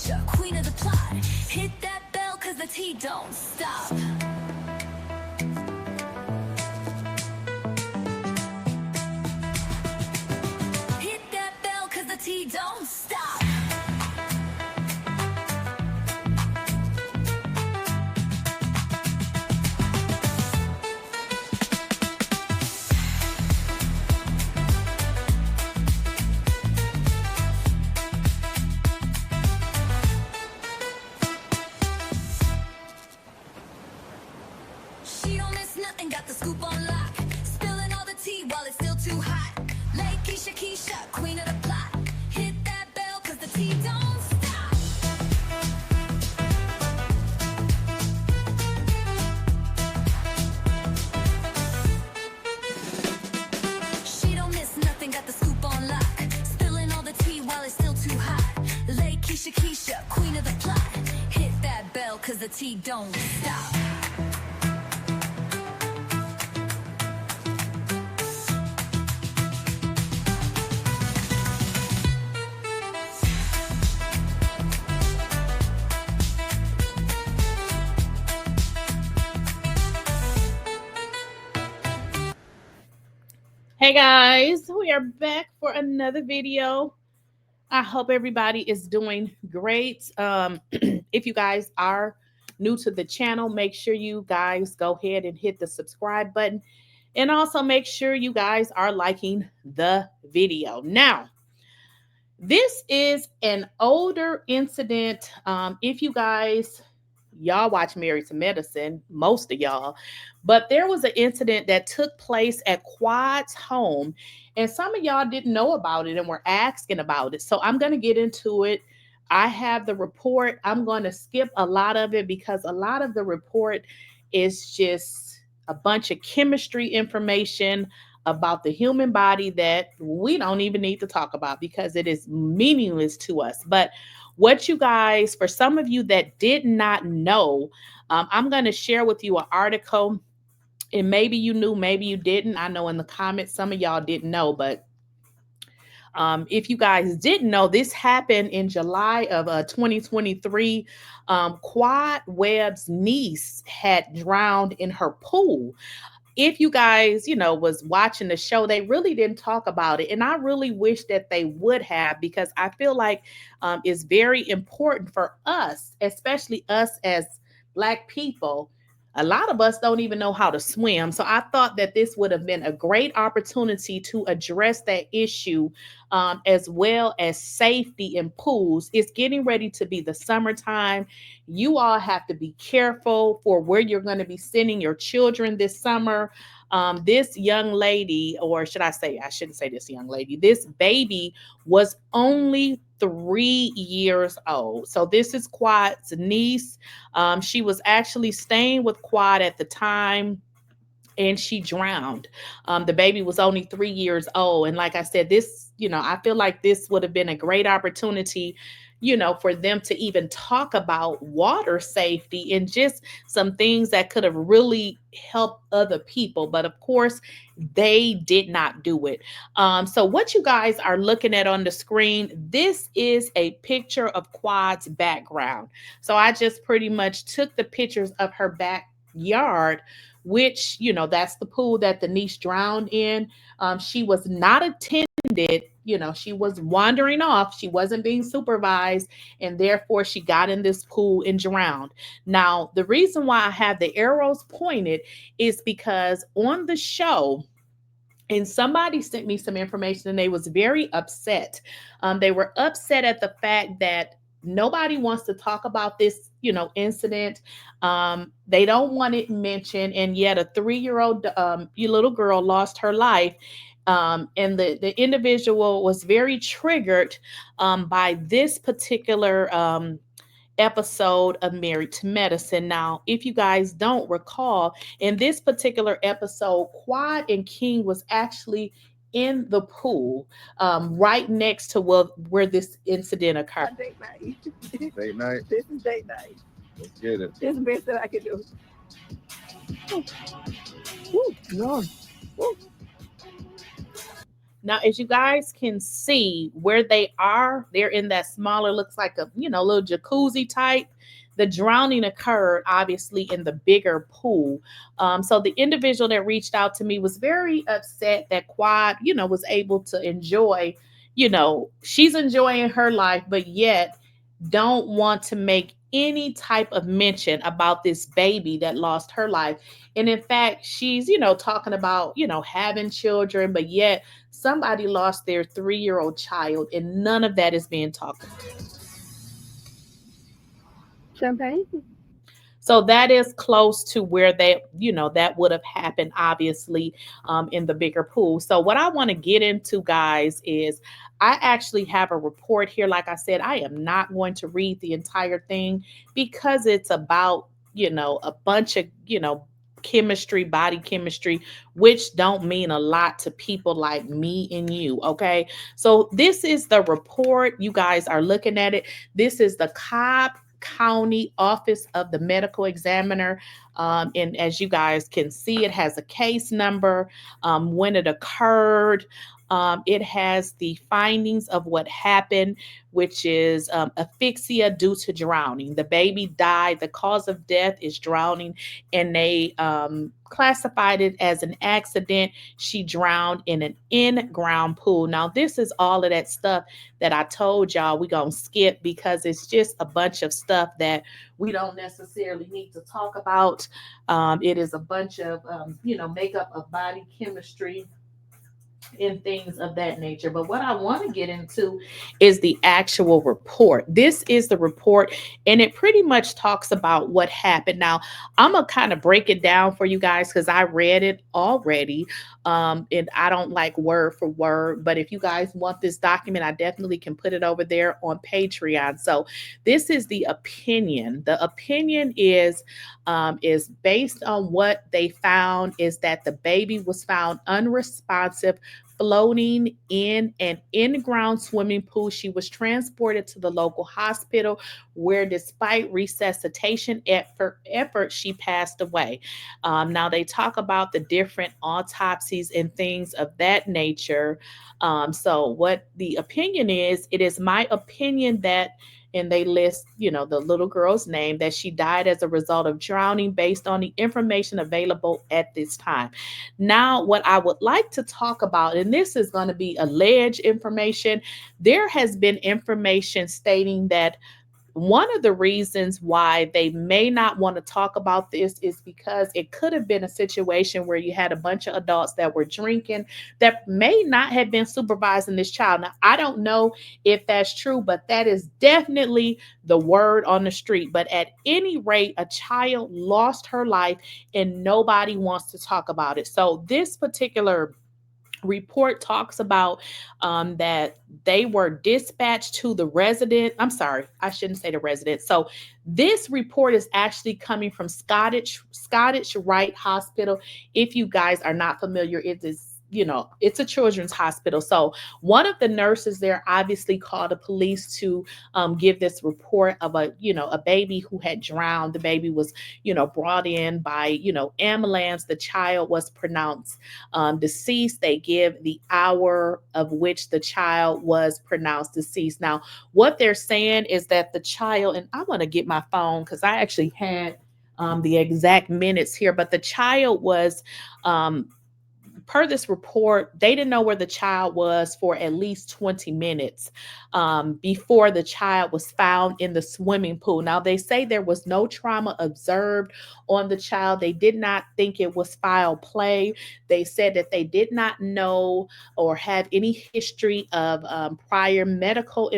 Keysha, queen of the plot. Hit that bell cause the tea don't stop. Hit that bell cause the tea don't stop. She don't miss nothing, got the scoop on lock. Spilling all the tea while it's still too hot. Lakeysha Keysha, queen of the plot. Hit that bell cause the tea don't stop. She don't miss nothing, got the scoop on lock. Spilling all the tea while it's still too hot. Lakeysha Keysha, queen of the plot. Hit that bell cause the tea don't stop. Hey guys, we are back for another video. I hope everybody is doing great. If you guys are new to the channel, make sure you guys go ahead and hit the subscribe button, and also make sure you guys are liking the video. Now, this is an older incident. If you guys, y'all watch Married to Medicine, most of y'all, but there was an incident that took place at Quad's home, and some of y'all didn't know about it and were asking about it. So I'm going to get into it. I have the report. I'm going to skip a lot of it because a lot of the report is just a bunch of chemistry information about the human body that we don't even need to talk about because it is meaningless to us. But what you guys, for some of you that did not know, I'm going to share with you an article, and maybe you knew, maybe you didn't. I know in the comments, some of y'all didn't know, but if you guys didn't know, this happened in July of 2023. Quadwebb's niece had drowned in her pool. If you guys, was watching the show, they really didn't talk about it. And I really wish that they would have, because I feel like it's very important for us, especially us as Black people. A lot of us don't even know how to swim. So I thought that this would have been a great opportunity to address that issue, as well as safety in pools. It's getting ready to be the summertime. You all have to be careful for where you're going to be sending your children this summer. This young lady, or should I say, I shouldn't say this young lady, this baby was only 3 years old. So this is Quad's niece. She was actually staying with Quad at the time, and she drowned. The baby was only 3 years old. And like I said, this, I feel like this would have been a great opportunity, for them to even talk about water safety and just some things that could have really helped other people. But of course, they did not do it. So what you guys are looking at on the screen, this is a picture of Quad's background. So I just pretty much took the pictures of her backyard, which, that's the pool that the niece drowned in. She was not attended, she was wandering off. She wasn't being supervised, and therefore she got in this pool and drowned. Now, the reason why I have the arrows pointed is because on the show, and somebody sent me some information, and they was very upset. They were upset at the fact that nobody wants to talk about this, incident. They don't want it mentioned, and yet a 3-year-old little girl lost her life. And the individual was very triggered by this particular episode of Married to Medicine. Now, if you guys don't recall, in this particular episode, Quad and King was actually in the pool, right next to where this incident occurred. Date night. Date night? This is date night. Let's get it. This is the best that I can do. Woo, Lord. Woo. Now, as you guys can see where they are, they're in that smaller, looks like a, little jacuzzi type. The drowning occurred obviously in the bigger pool. So the individual that reached out to me was very upset that Quad, was able to enjoy, she's enjoying her life, but yet don't want to make any type of mention about this baby that lost her life. And in fact, she's, talking about, having children, but yet somebody lost their 3-year-old child, and none of that is being talked about. Champagne. So that is close to where they, that would have happened, obviously, in the bigger pool. So what I want to get into, guys, is I actually have a report here. Like I said, I am not going to read the entire thing because it's about, a bunch of, chemistry, body chemistry, which don't mean a lot to people like me and you. Okay. So this is the report. You guys are looking at it. This is the Cobb County Office of the Medical Examiner. And as you guys can see, it has a case number, when it occurred. It has the findings of what happened, which is asphyxia due to drowning. The baby died. The cause of death is drowning, and they classified it as an accident. She drowned in an in-ground pool. Now, this is all of that stuff that I told y'all we're going to skip because it's just a bunch of stuff that we don't necessarily need to talk about. It is a bunch of, makeup of body chemistry and things of that nature. But what I want to get into is the actual report. This is the report, and it pretty much talks about what happened. Now, I'm going to kind of break it down for you guys because I read it already. And I don't like word for word, but if you guys want this document, I definitely can put it over there on Patreon. So this is the opinion. The opinion is based on what they found, is that the baby was found unresponsive, floating in an in-ground swimming pool. She was transported to the local hospital where, despite resuscitation effort, she passed away. Now, they talk about the different autopsies and things of that nature. So what the opinion is, it is my opinion that, and they list, the little girl's name, that she died as a result of drowning based on the information available at this time. Now, what I would like to talk about, and this is going to be alleged information, there has been information stating that one of the reasons why they may not want to talk about this is because it could have been a situation where you had a bunch of adults that were drinking that may not have been supervising this child. Now, I don't know if that's true, but that is definitely the word on the street. But at any rate, a child lost her life and nobody wants to talk about it. So this particular report talks about that they were dispatched to the resident. I'm sorry, I shouldn't say the resident. So this report is actually coming from Scottish Rite Hospital. If you guys are not familiar, it is, it's a children's hospital. So one of the nurses there obviously called the police to give this report of a baby who had drowned. The baby was, brought in by, ambulance. The child was pronounced deceased. They give the hour of which the child was pronounced deceased. Now, what they're saying is that the child, and I want to get my phone because I actually had the exact minutes here, but the child was, per this report, they didn't know where the child was for at least 20 minutes before the child was found in the swimming pool. Now, they say there was no trauma observed on the child. They did not think it was foul play. They said that they did not know or have any history of prior medical,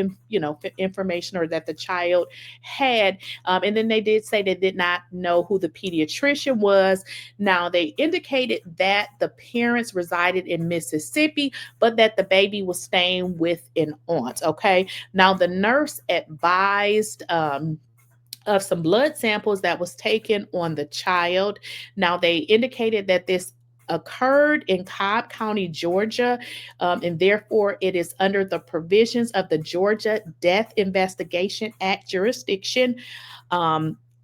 information, or that the child had. And then they did say they did not know who the pediatrician was. Now, they indicated that the parents resided in Mississippi, but that the baby was staying with an aunt. Okay. Now, the nurse advised of some blood samples that was taken on the child. Now, they indicated that this occurred in Cobb County, Georgia, and therefore it is under the provisions of the Georgia Death Investigation Act jurisdiction.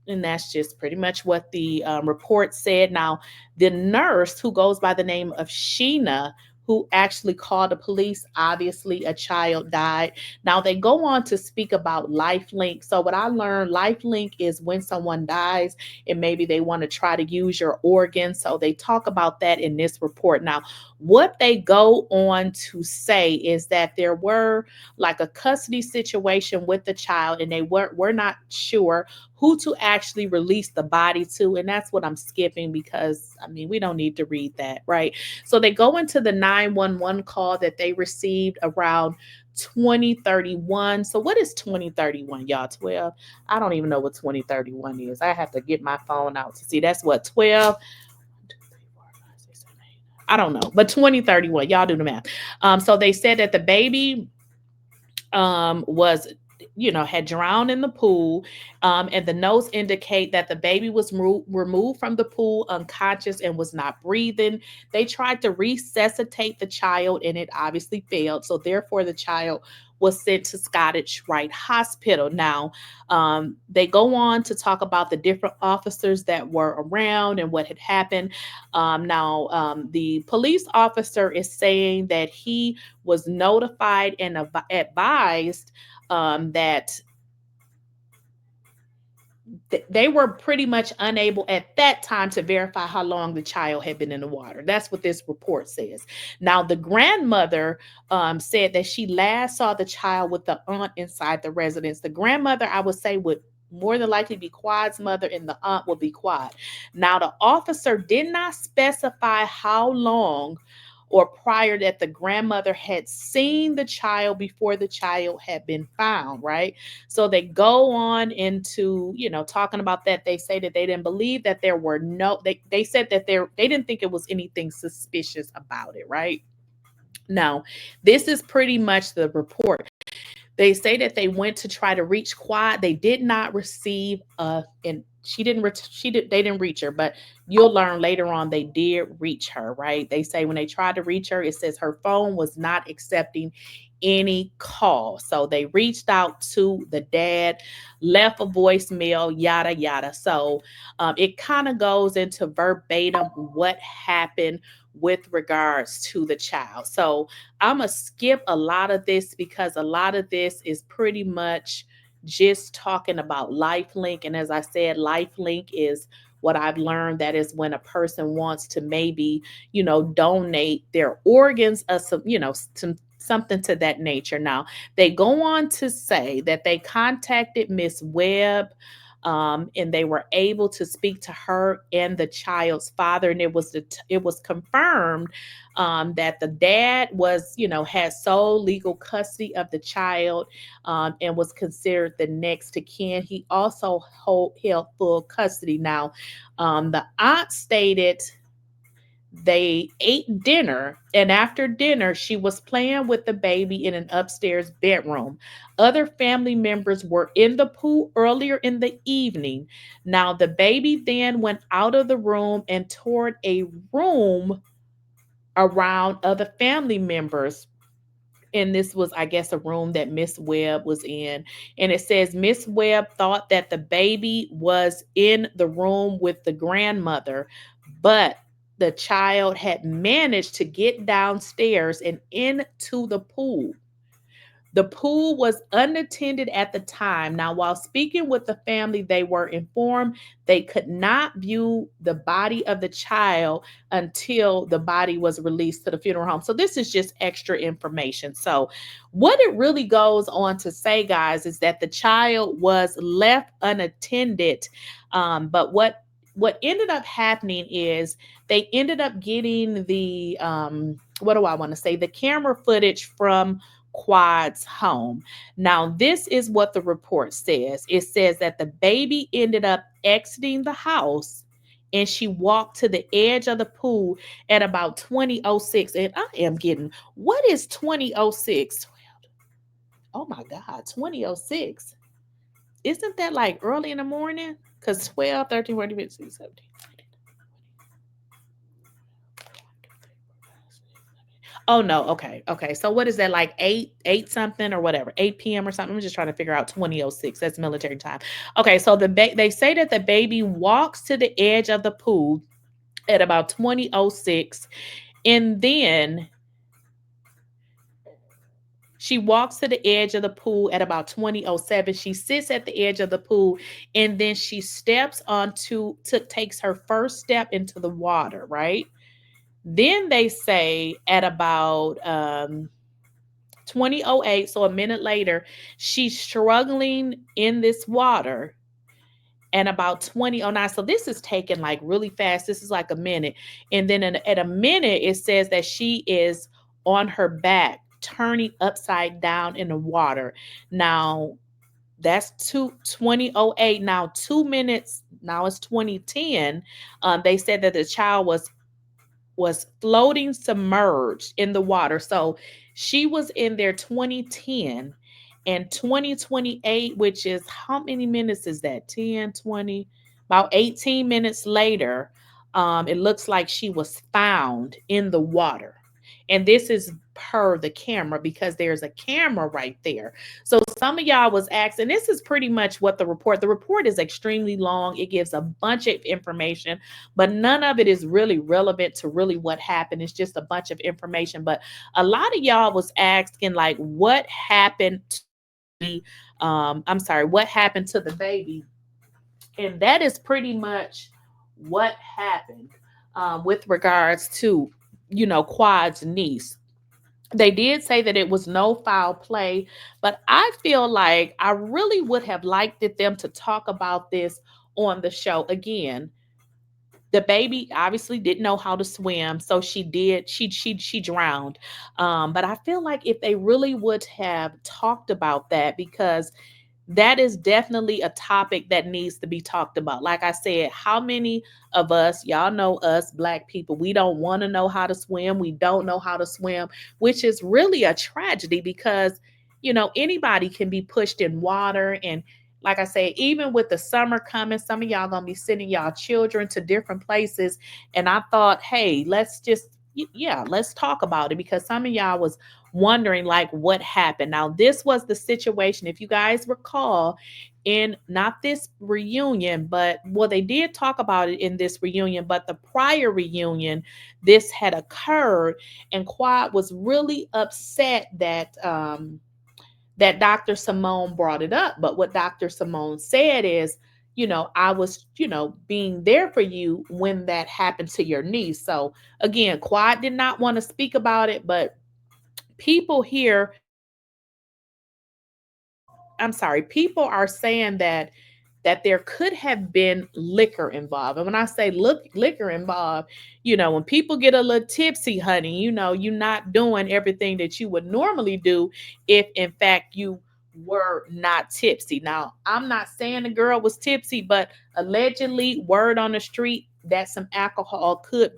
And that's just pretty much what the report said. Now, the nurse, who goes by the name of Sheena, who actually called the police. Obviously, a child died. Now, they go on to speak about lifelink. So what I learned, lifelink is when someone dies and maybe they want to try to use your organs. So they talk about that in this report. Now, what they go on to say is that there were like a custody situation with the child, and they were not sure who to actually release the body to. And that's what I'm skipping because, I mean, we don't need to read that, right? So they go into the 911 call that they received around 2031. So what is 2031, y'all? 12? I don't even know what 2031 is. I have to get my phone out to see. That's what, 12? I don't know, but 2031, y'all do the math. So they said that the baby was, had drowned in the pool, and the notes indicate that the baby was removed from the pool unconscious and was not breathing. They tried to resuscitate the child, and it obviously failed. So therefore, the child was sent to Scottish Rite Hospital. Now, they go on to talk about the different officers that were around and what had happened. Now, the police officer is saying that he was notified and advised that they were pretty much unable at that time to verify how long the child had been in the water. That's what this report says. Now, the grandmother said that she last saw the child with the aunt inside the residence. The grandmother, I would say, would more than likely be Quad's mother, and the aunt would be Quad. Now, the officer did not specify how long or prior that the grandmother had seen the child before the child had been found, right? So they go on into, talking about that. They say that they didn't believe that there were they said that they didn't think it was anything suspicious about it, right? Now, this is pretty much the report. They say that they went to try to reach Quad. They did not receive and they didn't reach her, but you'll learn later on they did reach her, right? They say when they tried to reach her, it says her phone was not accepting any call. So they reached out to the dad, left a voicemail, yada, yada. So it kind of goes into verbatim what happened with regards to the child. So I'm going to skip a lot of this because a lot of this is pretty much just talking about lifelink. And as I said, lifelink is what I've learned. That is when a person wants to maybe, donate their organs, something to that nature. Now, they go on to say that they contacted Miss Webb, and they were able to speak to her and the child's father, and it was confirmed that the dad was, had sole legal custody of the child, and was considered the next to kin. He also held full custody. Now, the aunt stated they ate dinner, and after dinner, she was playing with the baby in an upstairs bedroom. Other family members were in the pool earlier in the evening. Now, the baby then went out of the room and toward a room around other family members. And this was, I guess, a room that Miss Webb was in. And it says Miss Webb thought that the baby was in the room with the grandmother, but the child had managed to get downstairs and into the pool. The pool was unattended at the time. Now, while speaking with the family, they were informed they could not view the body of the child until the body was released to the funeral home. So this is just extra information. So what it really goes on to say, guys, is that the child was left unattended. But what ended up happening is they ended up getting the, the camera footage from Quad's home. Now, this is what the report says. It says that the baby ended up exiting the house and she walked to the edge of the pool at about 20:06. And I am getting, what is 20:06? Oh my God, 20:06. Isn't that like early in the morning? Because 12, 13, 14, 15, 16, 17. Oh no, okay. So what is that, like 8 something or whatever, 8 p.m. or something? I'm just trying to figure out 20:06. That's military time. Okay, so they say that the baby walks to the edge of the pool at about 20:06, and then She walks to the edge of the pool at about 20:07. She sits at the edge of the pool, and then she steps takes her first step into the water, right? Then they say at about 20:08, so a minute later, she's struggling in this water. And about 20:09, so this is taken like really fast. This is like a minute. And then at a minute, it says that she is on her back, turning upside down in the water. Now, that's 20:08. Now, 2 minutes, now it's 20:10. They said that the child was floating submerged in the water. So she was in there 2010 and 2028, which is how many minutes is that? 10, 20, about 18 minutes later. It looks like she was found in the water. And this is per the camera because there's a camera right there. So some of y'all was asking, this is pretty much what the report is extremely long. It gives a bunch of information, but none of it is really relevant to really what happened. It's just a bunch of information. But a lot of y'all was asking like what happened to what happened to the baby? And that is pretty much what happened with regards to, Quad's niece. They did say that it was no foul play, but I feel like I really would have liked them to talk about this on the show. Again, the baby obviously didn't know how to swim, so she drowned. But I feel like if they really would have talked about that, because that is definitely a topic that needs to be talked about. Like I said, how many of us, y'all know us Black people, we don't want to know how to swim. We don't know how to swim, which is really a tragedy because, anybody can be pushed in water. And like I say, even with the summer coming, some of y'all going to be sending y'all children to different places. And I thought, hey, let's talk about it, because some of y'all was wondering like what happened. Now, this was the situation, if you guys recall, in not this reunion, but well, they did talk about it in this reunion, but the prior reunion, this had occurred, and Quad was really upset that Dr. Simone brought it up. But what Dr. Simone said is, I was, being there for you when that happened to your niece. So again, Quad did not want to speak about it, but people here, people are saying that there could have been liquor involved. And when I say liquor involved, when people get a little tipsy, honey, you're not doing everything that you would normally do if in fact you were not tipsy. Now, I'm not saying the girl was tipsy, but allegedly, word on the street that some alcohol could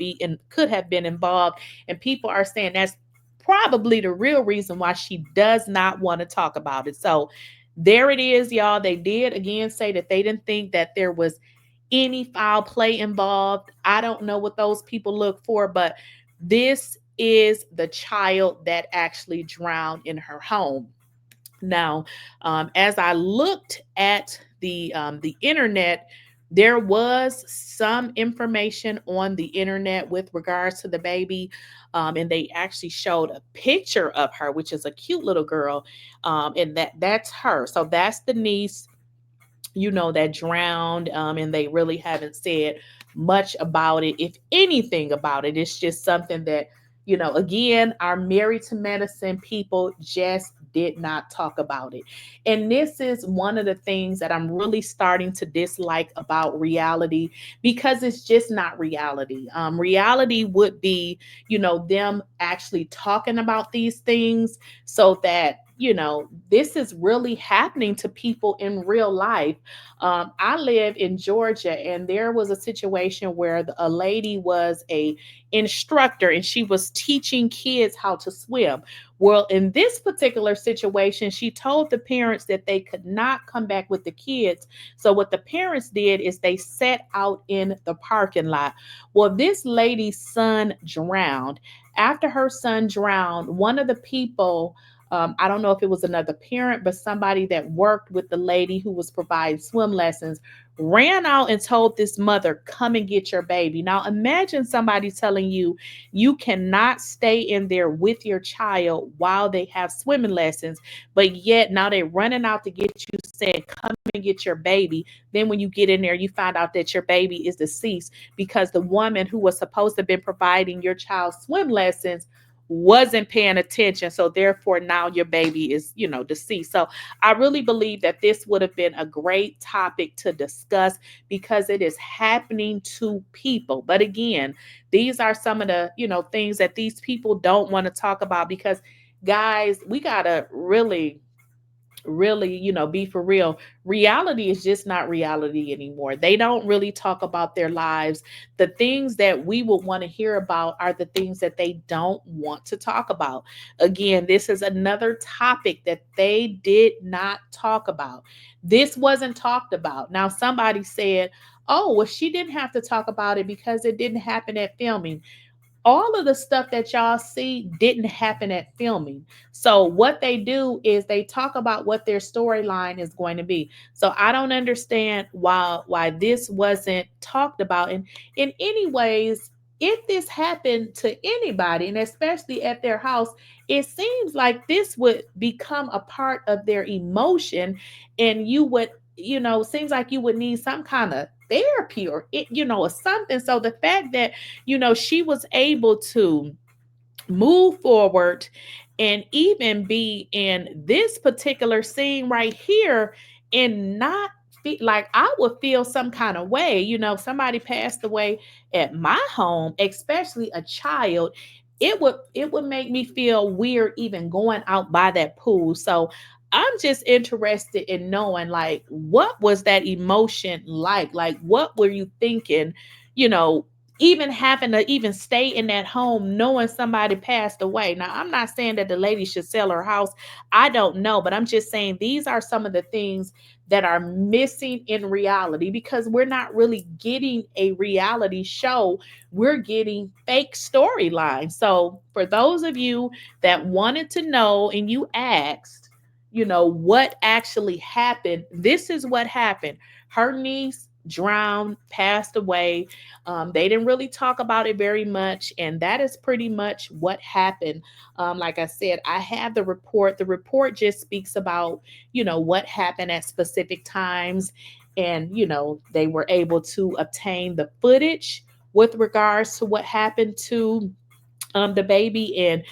have been involved. And people are saying that's probably the real reason why she does not want to talk about it. So there it is, y'all. They did again say that they didn't think that there was any foul play involved. I don't know what those people look for, but this is the child that actually drowned in her home. Now, as I looked at the internet, there was some information on the internet with regards to the baby, and they actually showed a picture of her, which is a cute little girl, and that's her. So that's the niece, that drowned, and they really haven't said much about it, if anything about it. It's just something that, again, our Married to Medicine people just did not talk about it. And this is one of the things that I'm really starting to dislike about reality, because it's just not reality. Reality would be, them actually talking about these things so that, this is really happening to people in real life. I live in Georgia, and there was a situation where a lady was a instructor and she was teaching kids how to swim. Well, in this particular situation, she told the parents that they could not come back with the kids. So what the parents did is they sat out in the parking lot. Well, this lady's son drowned. After her son drowned, one of the people I don't know if it was another parent, but somebody that worked with the lady who was providing swim lessons ran out and told this mother, come and get your baby. Now imagine somebody telling you you cannot stay in there with your child while they have swimming lessons, but yet now they're running out to get you, saying, come and get your baby. Then when you get in there, you find out that your baby is deceased because the woman who was supposed to have been providing your child swim lessons wasn't paying attention. So therefore now your baby is, deceased. So I really believe that this would have been a great topic to discuss because it is happening to people. But again, these are some of the, things that these people don't want to talk about because guys, we got to really, be for real. Reality is just not reality anymore. They don't really talk about their lives. The things that we would want to hear about are the things that they don't want to talk about. Again, this is another topic that they did not talk about. This wasn't talked about. Now, somebody said, oh, well, she didn't have to talk about it because it didn't happen at filming. All of the stuff that y'all see didn't happen at filming. So what they do is they talk about what their storyline is going to be. So I don't understand why this wasn't talked about. And in any ways, if this happened to anybody, and especially at their house, it seems like this would become a part of their emotion, and you would, seems like you would need some kind of therapy or or something. So the fact that she was able to move forward and even be in this particular scene right here and not feel like I would feel some kind of way. Somebody passed away at my home, especially a child. It would make me feel weird even going out by that pool. So I'm just interested in knowing, like, what was that emotion like? Like, what were you thinking? You know, even having to even stay in that home knowing somebody passed away. Now, I'm not saying that the lady should sell her house. I don't know, but I'm just saying these are some of the things that are missing in reality because we're not really getting a reality show. We're getting fake storylines. So for those of you that wanted to know and you asked, what actually happened, this is what happened. Her niece drowned, passed away. They didn't really talk about it very much, and that is pretty much what happened. Like I said, I have the report. The report just speaks about, what happened at specific times, and they were able to obtain the footage with regards to what happened to the baby. And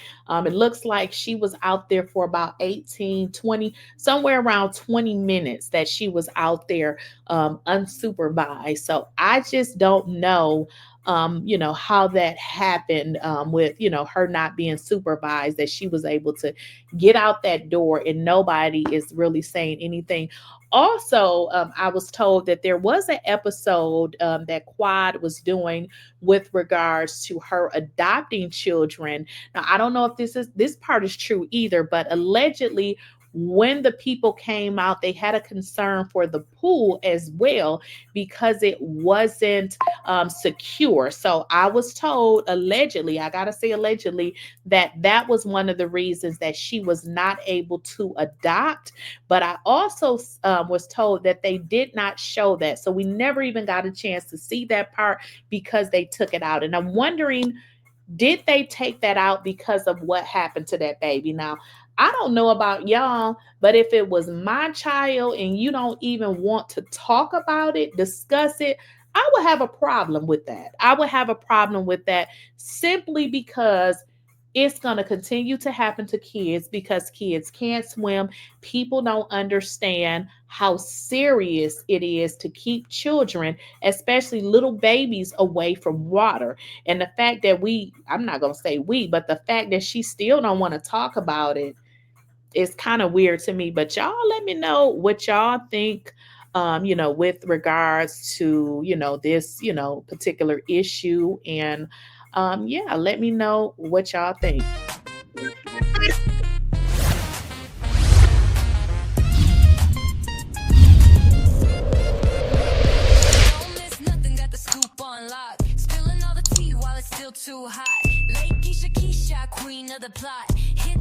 it looks like she was out there for about 18, 20, somewhere around 20 minutes that she was out there unsupervised. So I just don't know how that happened with her not being supervised, that she was able to get out that door and nobody is really saying anything. Also, I was told that there was an episode that Quad was doing with regards to her adopting children. Now, I don't know if this part is true either, but allegedly when the people came out, they had a concern for the pool as well because it wasn't secure. So I was told, allegedly, I gotta say allegedly, that was one of the reasons that she was not able to adopt. But I also was told that they did not show that. So we never even got a chance to see that part because they took it out. And I'm wondering, did they take that out because of what happened to that baby? Now, I don't know about y'all, but if it was my child and you don't even want to talk about it, discuss it, I would have a problem with that. I would have a problem with that simply because it's going to continue to happen to kids because kids can't swim. People don't understand how serious it is to keep children, especially little babies, away from water. And the fact that I'm not going to say we, but the fact that she still don't want to talk about it is kind of weird to me. But y'all let me know what y'all think, with regards to, this, particular issue. And yeah, let me know what y'all think.